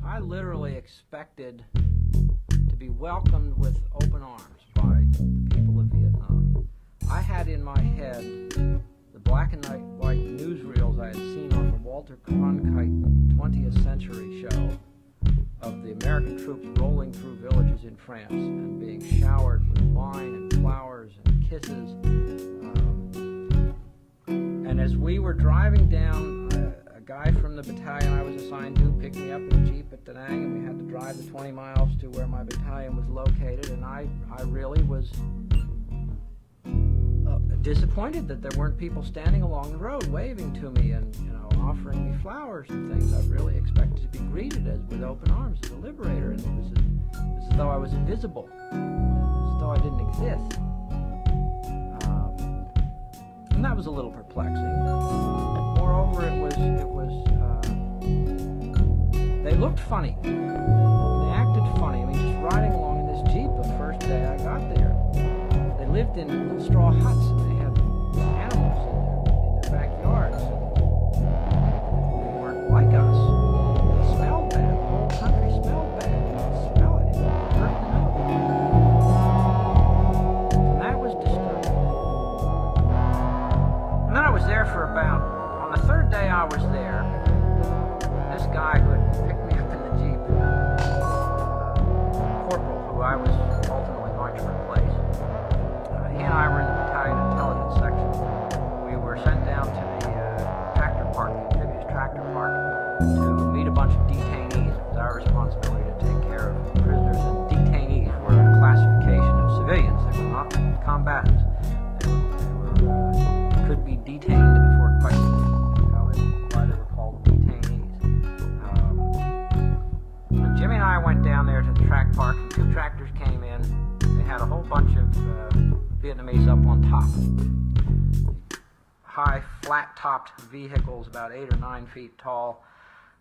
I literally expected to be welcomed with open arms by the people of Vietnam. I had in my head the black and white newsreels I had seen on the Walter Cronkite 20th Century show of the American troops rolling through villages in France and being showered with wine and flowers and kisses. And as we were driving down, a guy from the battalion I was assigned to picked me up in a Jeep at Da Nang, and we had to drive the 20 miles to where my battalion was located, and I really was disappointed that there weren't people standing along the road waving to me and, offering me flowers and things. I really expected to be greeted with open arms as a liberator, and it was as though I was invisible, as though I didn't exist. And that was a little perplexing. Moreover, they looked funny. They acted funny. I mean, just riding along in this Jeep the first day I got there. They lived in little straw huts, and they had animals in their backyards. They weren't like us. They smelled bad. The whole country smelled bad. You could smell it. It hurt the nose. And that was disturbing. And then I was there for on the third day I was there, this guy who had picked me up in the Jeep, corporal who I was ultimately going to replace, he and I were in the battalion intelligence section. We were sent down to the tractor park, the amphibious tractor park, to meet a bunch of detainees. It was our responsibility to take care of prisoners, and detainees were a classification of civilians. They were not combatants. They could be detained for quite some why they were called detainees. And Jimmy and I went down there to the track park, and two tractors came in. They had a whole bunch of Vietnamese up on top. High, flat-topped vehicles, about 8 or 9 feet tall.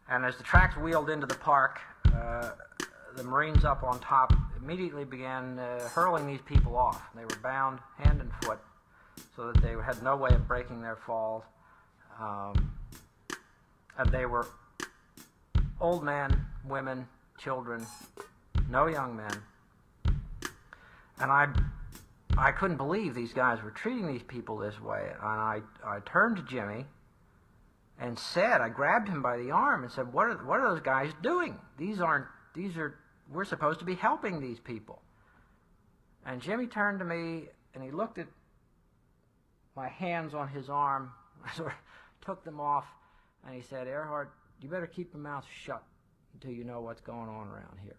And as the tracks wheeled into the park, the Marines up on top immediately began hurling these people off. They were bound hand and foot, so that they had no way of breaking their falls. And they were old men, women, children, no young men. And I couldn't believe these guys were treating these people this way. And I turned to Jimmy and I grabbed him by the arm and said, what are those guys doing? We're supposed to be helping these people. And Jimmy turned to me and he looked at my hands on his arm. I sort of took them off, and he said, "Ehrhart, you better keep your mouth shut until you know what's going on around here."